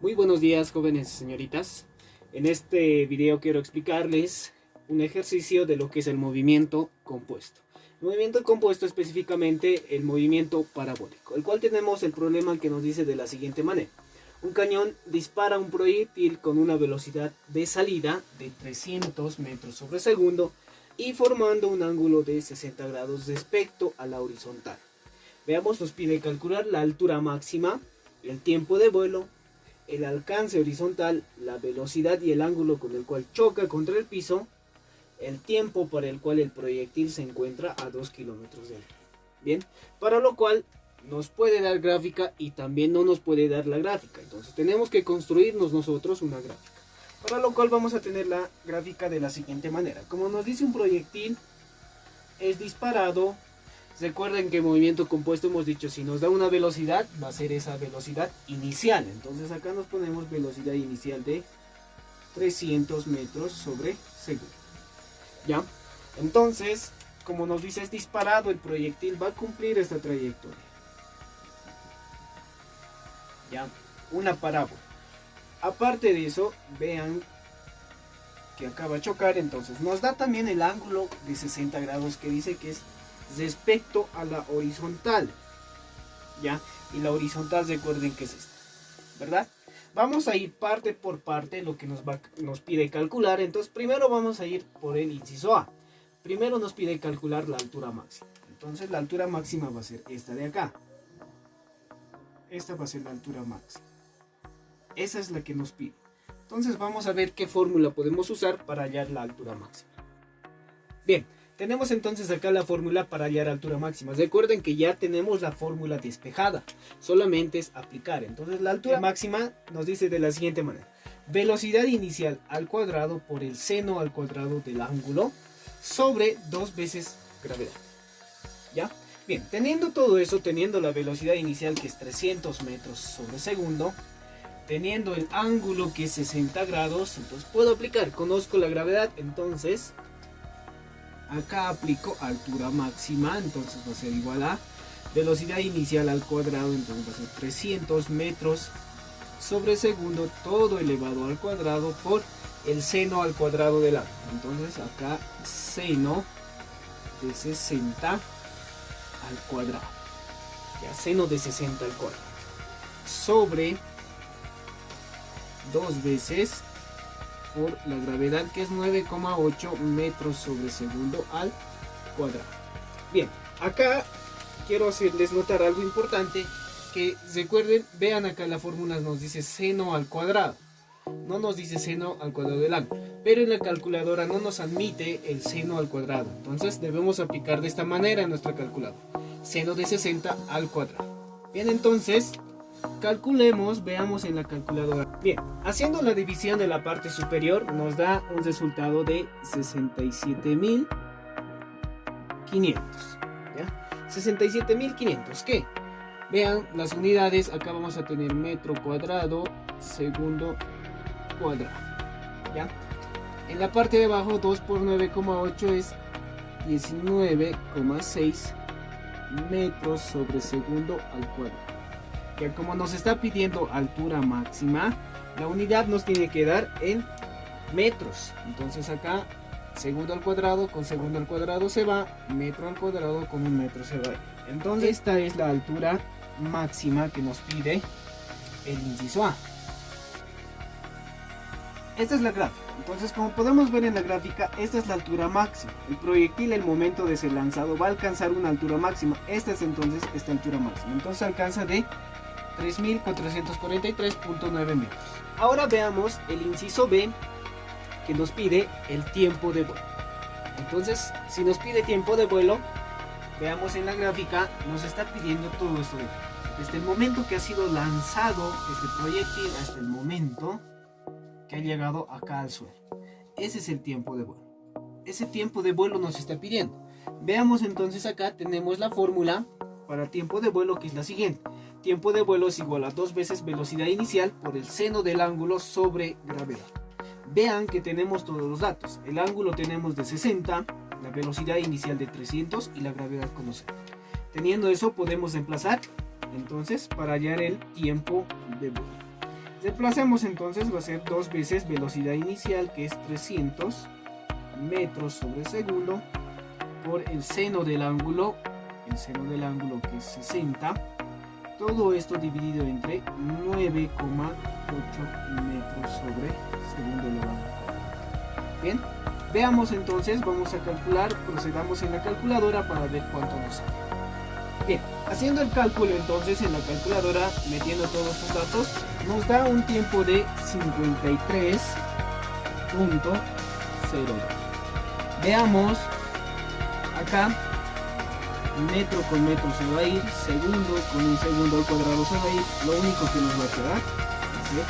Muy buenos días, jóvenes señoritas. En este video quiero explicarles un ejercicio de lo que es el movimiento compuesto. El movimiento compuesto, específicamente el movimiento parabólico, el cual tenemos el problema que nos dice de la siguiente manera. Un cañón dispara un proyectil con una velocidad de salida de 300 metros sobre segundo y formando un ángulo de 60 grados respecto a la horizontal. Veamos, nos pide calcular la altura máxima, el tiempo de vuelo, el alcance horizontal, la velocidad y el ángulo con el cual choca contra el piso, el tiempo para el cual el proyectil se encuentra a 2 kilómetros de altura. Bien, para lo cual nos puede dar gráfica y también no nos puede dar la gráfica. Entonces tenemos que construirnos nosotros una gráfica. Para lo cual vamos a tener la gráfica de la siguiente manera. Como nos dice un proyectil es disparado. Recuerden que movimiento compuesto hemos dicho, si nos da una velocidad, va a ser esa velocidad inicial. Entonces acá nos ponemos velocidad inicial de 300 metros sobre segundo. ¿Ya? Entonces, como nos dice es disparado, el proyectil va a cumplir esta trayectoria. ¿Ya? Una parábola. Aparte de eso, vean que acá va a chocar, entonces nos da también el ángulo de 60 grados que dice que es respecto a la horizontal, ¿ya? Y la horizontal, recuerden que es esta, ¿verdad? Vamos a ir parte por parte lo que nos pide calcular. Entonces primero vamos a ir por el inciso A. Primero nos pide calcular la altura máxima. Entonces la altura máxima va a ser esta de acá. Esta va a ser la altura máxima. Esa es la que nos pide. Entonces vamos a ver qué fórmula podemos usar para hallar la altura máxima. Bien. Tenemos entonces acá la fórmula para hallar altura máxima. Recuerden que ya tenemos la fórmula despejada. Solamente es aplicar. Entonces la altura máxima nos dice de la siguiente manera. Velocidad inicial al cuadrado por el seno al cuadrado del ángulo sobre 2 veces gravedad. ¿Ya? Bien, teniendo todo eso, teniendo la velocidad inicial que es 300 metros sobre segundo, teniendo el ángulo que es 60 grados, entonces puedo aplicar. Conozco la gravedad, entonces acá aplico altura máxima, entonces va a ser igual a velocidad inicial al cuadrado, entonces va a ser 300 metros sobre segundo, todo elevado al cuadrado por el seno al cuadrado del ángulo. Entonces acá seno de 60 al cuadrado, ya seno de 60 al cuadrado, sobre 2 veces por la gravedad, que es 9,8 metros sobre segundo al cuadrado. Bien, acá quiero hacerles notar algo importante, que recuerden, vean acá la fórmula nos dice seno al cuadrado, no nos dice seno al cuadrado del ángulo, pero en la calculadora no nos admite el seno al cuadrado. Entonces debemos aplicar de esta manera en nuestra calculadora, seno de 60 al cuadrado. Bien, entonces calculemos, veamos en la calculadora. Bien, haciendo la división de la parte superior nos da un resultado de 67.500. ¿Ya? 67.500. ¿Qué? Vean las unidades, acá vamos a tener metro cuadrado, segundo cuadrado. ¿Ya? En la parte de abajo 2 por 9,8 es 19,6 metros sobre segundo al cuadrado. Que como nos está pidiendo altura máxima, la unidad nos tiene que dar en metros. Entonces acá segundo al cuadrado con segundo al cuadrado se va, metro al cuadrado con un metro se va. Entonces esta es la altura máxima que nos pide el inciso A. Esta es la gráfica. Entonces, como podemos ver en la gráfica, esta es la altura máxima. El proyectil, el momento de ser lanzado, va a alcanzar una altura máxima. Esta es entonces esta altura máxima. Entonces alcanza de 3.443.9 metros. Ahora veamos el inciso B, que nos pide el tiempo de vuelo. Entonces, si nos pide tiempo de vuelo, veamos en la gráfica, nos está pidiendo todo esto desde el momento que ha sido lanzado este proyectil hasta el momento que ha llegado acá al suelo. Ese es el tiempo de vuelo. Ese tiempo de vuelo nos está pidiendo. Veamos entonces, acá tenemos la fórmula para tiempo de vuelo, que es la siguiente. Tiempo de vuelo es igual a 2 veces velocidad inicial por el seno del ángulo sobre gravedad. Vean que tenemos todos los datos. El ángulo tenemos de 60, la velocidad inicial de 300 y la gravedad conocida. Teniendo eso podemos reemplazar entonces para hallar el tiempo de vuelo. Reemplacemos entonces, va a ser 2 veces velocidad inicial, que es 300 metros sobre segundo, por el seno del ángulo, que es 60. Todo esto dividido entre 9,8 metros sobre segundo elevado al cuadrado. Bien, veamos entonces, vamos a calcular, procedamos en la calculadora para ver cuánto nos sale. Bien, haciendo el cálculo entonces en la calculadora, metiendo todos estos datos, nos da un tiempo de 53,02. Veamos acá, metro con metro se va a ir, segundo con un segundo al cuadrado se va a ir, lo único que nos va a quedar es el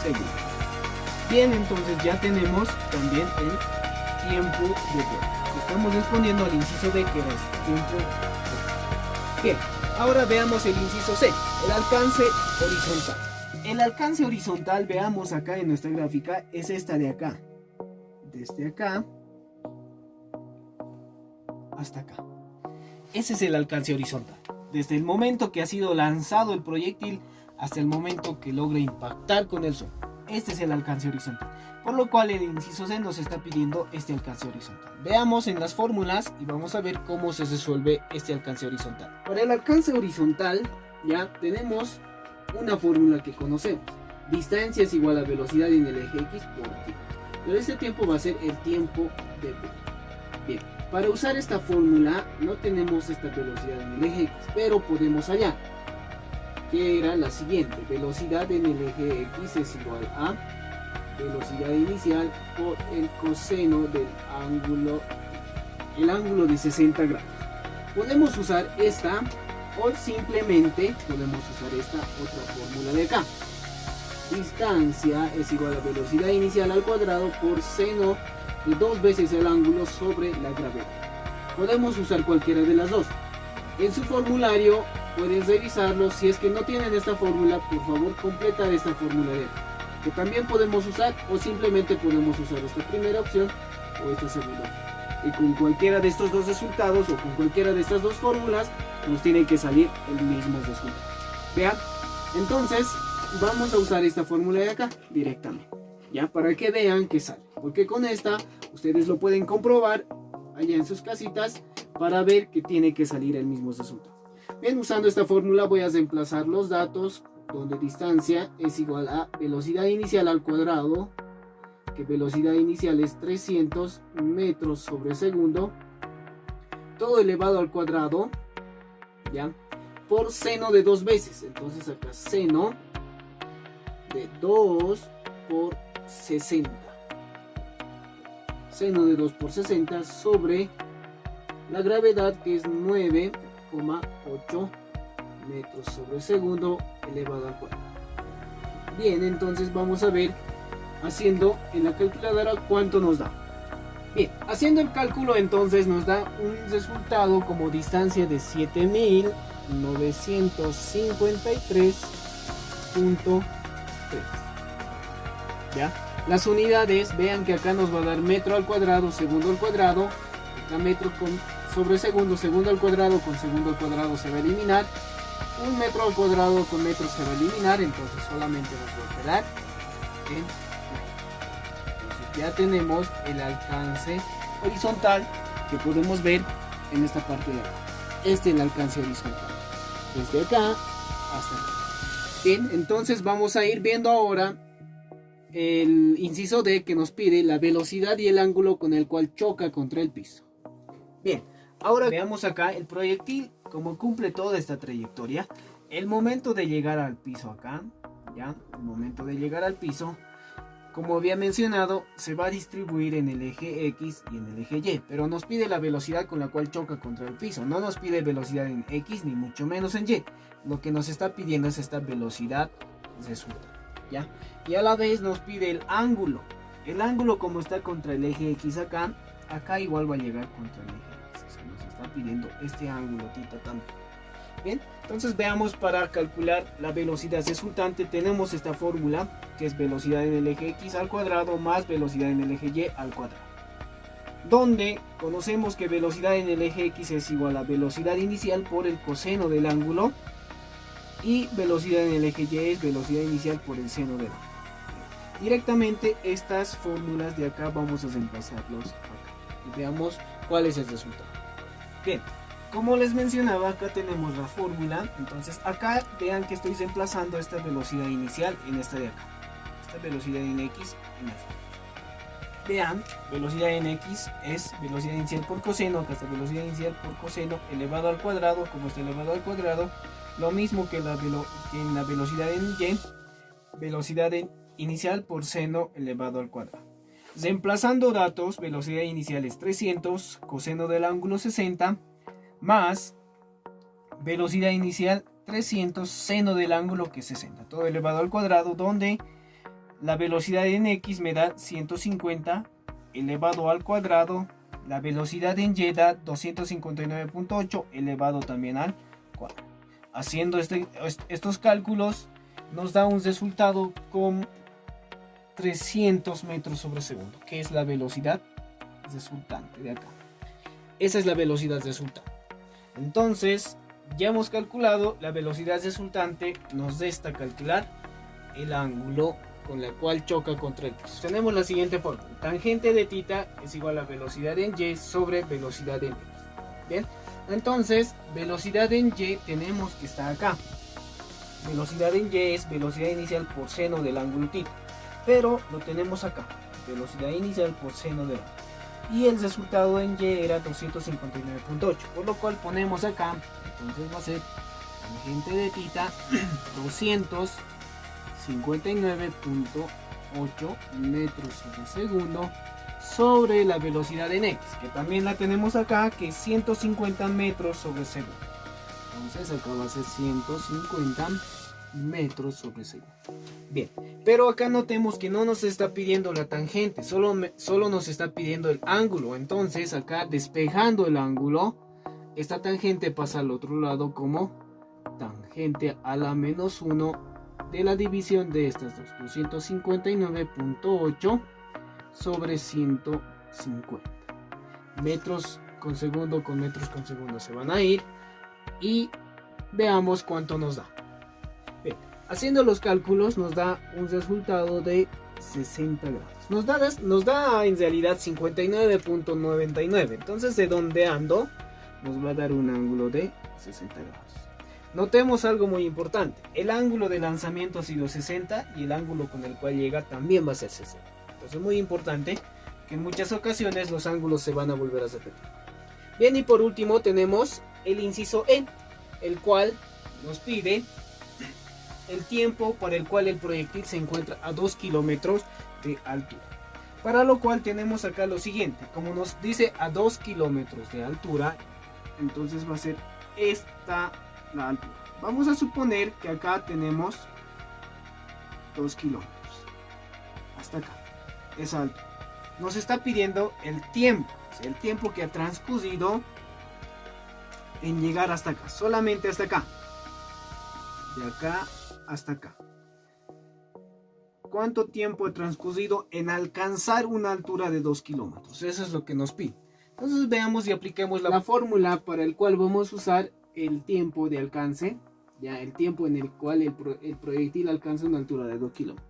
segundo. Bien, entonces ya tenemos también el tiempo de vuelo. Estamos respondiendo al inciso D, que era este tiempo de vuelo. Bien, ahora veamos el inciso C, el alcance horizontal. El alcance horizontal, veamos acá en nuestra gráfica, es esta de acá. Desde acá hasta acá. Ese es el alcance horizontal. Desde el momento que ha sido lanzado el proyectil hasta el momento que logra impactar con el suelo. Este es el alcance horizontal. Por lo cual el inciso C nos está pidiendo este alcance horizontal. Veamos en las fórmulas y vamos a ver cómo se resuelve este alcance horizontal. Para el alcance horizontal ya tenemos una fórmula que conocemos. Distancia es igual a velocidad en el eje X por tiempo. Pero este tiempo va a ser el tiempo de vuelo. Bien, para usar esta fórmula no tenemos esta velocidad en el eje X, pero podemos hallar, que era la siguiente: velocidad en el eje X es igual a velocidad inicial por el coseno del ángulo, el ángulo de 60 grados. Podemos usar esta o simplemente podemos usar esta otra fórmula de acá. Distancia es igual a velocidad inicial al cuadrado por seno de 2 veces el ángulo sobre la gravedad. Podemos usar cualquiera de las dos. En su formulario pueden revisarlo. Si es que no tienen esta fórmula, por favor completar esta fórmula de acá, que también podemos usar, o simplemente podemos usar esta primera opción o esta segunda opción. Y con cualquiera de estos dos resultados o con cualquiera de estas dos fórmulas nos tiene que salir el mismo resultado. Vean, entonces vamos a usar esta fórmula de acá directamente, ya, para que vean que sale, porque con esta ustedes lo pueden comprobar allá en sus casitas para ver que tiene que salir el mismo resultado. Bien, usando esta fórmula voy a reemplazar los datos, donde distancia es igual a velocidad inicial al cuadrado, que velocidad inicial es 300 metros sobre segundo, todo elevado al cuadrado, ya, por seno de 2 veces. Entonces acá seno de 2 por 60, seno de 2 por 60 sobre la gravedad, que es 9,8 metros sobre segundo elevado al cuadrado. Bien, entonces vamos a ver haciendo en la calculadora cuánto nos da. Bien, haciendo el cálculo entonces nos da un resultado como distancia de 7.953.3. ¿Ya? Las unidades, vean que acá nos va a dar metro al cuadrado, segundo al cuadrado. Acá metro sobre segundo, segundo al cuadrado con segundo al cuadrado se va a eliminar. Un metro al cuadrado con metro se va a eliminar, entonces solamente nos va a quedar en metro. Entonces ya tenemos el alcance horizontal que podemos ver en esta parte de acá. Este es el alcance horizontal, desde acá hasta acá. Bien, entonces vamos a ir viendo ahora el inciso D, que nos pide la velocidad y el ángulo con el cual choca contra el piso. Bien, ahora veamos acá el proyectil como cumple toda esta trayectoria. El momento de llegar al piso acá, ya, el momento de llegar al piso, como había mencionado, se va a distribuir en el eje X y en el eje Y, pero nos pide la velocidad con la cual choca contra el piso. No nos pide velocidad en X ni mucho menos en Y. Lo que nos está pidiendo es esta velocidad resultante, ¿ya? Y a la vez nos pide el ángulo. El ángulo, como está contra el eje X acá, acá igual va a llegar contra el eje X. O sea, nos está pidiendo este ángulo tita también. Bien, entonces veamos, para calcular la velocidad resultante tenemos esta fórmula, que es velocidad en el eje X al cuadrado más velocidad en el eje Y al cuadrado, donde conocemos que velocidad en el eje X es igual a velocidad inicial por el coseno del ángulo, Y velocidad en el eje Y es velocidad inicial por el seno del ángulo. Directamente estas fórmulas de acá vamos a reemplazarlos acá. Y veamos cuál es el resultado. Bien, como les mencionaba, acá tenemos la fórmula. Entonces acá vean que estoy reemplazando esta velocidad inicial en esta de acá. Esta velocidad en X en esta. Vean, velocidad en X es velocidad inicial por coseno. Acá está velocidad inicial por coseno elevado al cuadrado. Como está elevado al cuadrado, lo mismo que en la velocidad en Y, velocidad inicial por seno elevado al cuadrado. Reemplazando datos, velocidad inicial es 300, coseno del ángulo 60, más velocidad inicial 300, seno del ángulo que es 60, todo elevado al cuadrado, donde la velocidad en X me da 150 elevado al cuadrado, la velocidad en Y da 259.8 elevado también al cuadrado. Haciendo estos cálculos nos da un resultado con 300 metros sobre segundo, que es la velocidad resultante de acá. Esa es la velocidad resultante. Entonces ya hemos calculado la velocidad resultante, nos resta calcular el ángulo con la cual choca contra el piso. Tenemos la siguiente fórmula: tangente de θ es igual a velocidad en Y sobre velocidad en X. Bien, entonces velocidad en Y tenemos que estar acá. Velocidad en Y es velocidad inicial por seno del ángulo θ, pero lo tenemos acá, velocidad inicial por seno del ángulo, y el resultado en Y era 259.8, por lo cual ponemos acá, entonces va a ser tangente de θ 259.8 metros sobre segundo sobre la velocidad en X, que también la tenemos acá, que es 150 metros sobre segundo. Entonces acá va a ser 150 metros sobre segundo. Bien, pero acá notemos que no nos está pidiendo la tangente, solo nos está pidiendo el ángulo. Entonces acá, despejando el ángulo, esta tangente pasa al otro lado como tangente a la menos 1 de la división de estas dos, 259.8 sobre 150. Metros con segundo con metros con segundo se van a ir, y veamos cuánto nos da. Bien, haciendo los cálculos nos da un resultado de 60 grados. Nos da en realidad 59.99. Entonces, redondeando, nos va a dar un ángulo de 60 grados. Notemos algo muy importante: el ángulo de lanzamiento ha sido 60 y el ángulo con el cual llega también va a ser 60. Entonces, muy importante que en muchas ocasiones los ángulos se van a volver a repetir. Bien, y por último tenemos el inciso E, el cual nos pide el tiempo para el cual el proyectil se encuentra a 2 kilómetros de altura. Para lo cual tenemos acá lo siguiente: como nos dice a 2 kilómetros de altura, entonces va a ser esta la altura. Vamos a suponer que acá tenemos 2 kilómetros hasta acá, esa altura. Nos está pidiendo el tiempo que ha transcurrido en llegar hasta acá, solamente hasta acá, de acá hasta acá. ¿Cuánto tiempo ha transcurrido en alcanzar una altura de 2 kilómetros? Eso es lo que nos pide. Entonces veamos y apliquemos la fórmula para el cual vamos a usar el tiempo de alcance, ya el tiempo en el cual el proyectil alcanza una altura de 2 kilómetros.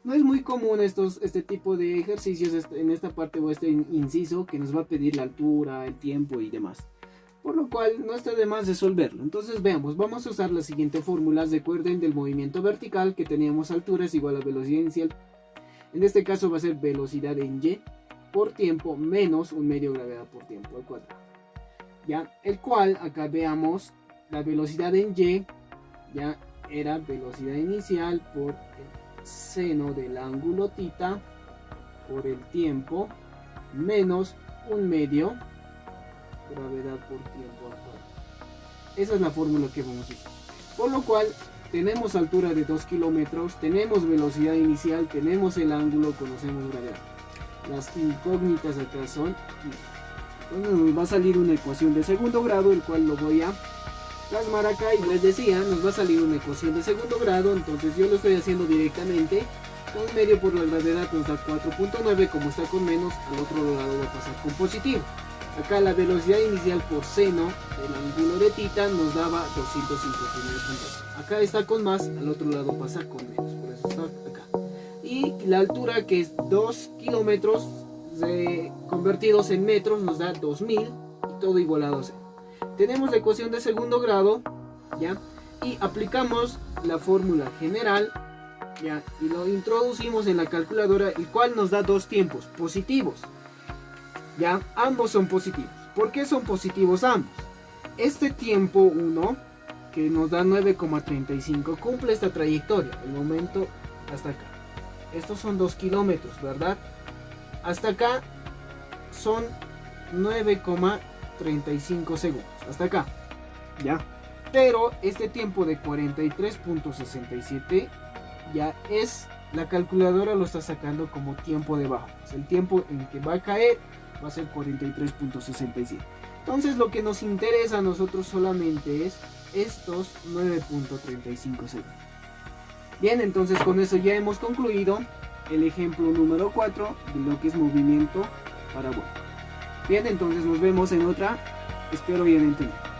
No es muy común este tipo de ejercicios en esta parte o este inciso que nos va a pedir la altura, el tiempo y demás, por lo cual no está de más resolverlo. Entonces veamos, vamos a usar la siguiente fórmula. Recuerden del movimiento vertical que teníamos: altura es igual a velocidad inicial, en este caso va a ser velocidad en Y por tiempo menos un medio gravedad por tiempo al cuadrado. Ya, el cual acá veamos la velocidad en Y, ya era velocidad inicial por el seno del ángulo θ por el tiempo menos un medio gravedad por tiempo al cuadrado. Esa es la fórmula que vamos a usar. Por lo cual tenemos altura de 2 kilómetros, tenemos velocidad inicial, tenemos el ángulo, conocemos gravedad. Las incógnitas acá son tiempo. Entonces nos va a salir una ecuación de segundo grado, el cual lo voy a plasmar acá, y les decía, nos va a salir una ecuación de segundo grado. Entonces yo lo estoy haciendo directamente Con medio por la gravedad nos da 4.9, como está con menos, al otro lado va a pasar con positivo. Acá la velocidad inicial por seno del ángulo de θ nos daba 259.8. Acá está con más, al otro lado pasa con menos, por eso está acá. Y la altura, que es 2 kilómetros convertidos en metros, nos da 2000, y todo igualado a 0. Tenemos la ecuación de segundo grado, ¿ya? Y aplicamos la fórmula general, ¿ya? Y lo introducimos en la calculadora, el cual nos da dos tiempos positivos. Ya, ambos son positivos. ¿Por qué son positivos ambos? Este tiempo 1, que nos da 9,35, cumple esta trayectoria, el momento hasta acá. Estos son 2 kilómetros, ¿verdad? Hasta acá son 9,35 segundos. Hasta acá, ¿ya? Pero este tiempo de 43.67 ya es, la calculadora lo está sacando como tiempo de bajo. Es el tiempo en que va a caer, va a ser 43.67. Entonces lo que nos interesa a nosotros solamente es estos 9.35 segundos. Bien, entonces con eso ya hemos concluido el ejemplo número 4 de lo que es movimiento parabólico. Bien, entonces nos vemos en otra. Espero bien entendido.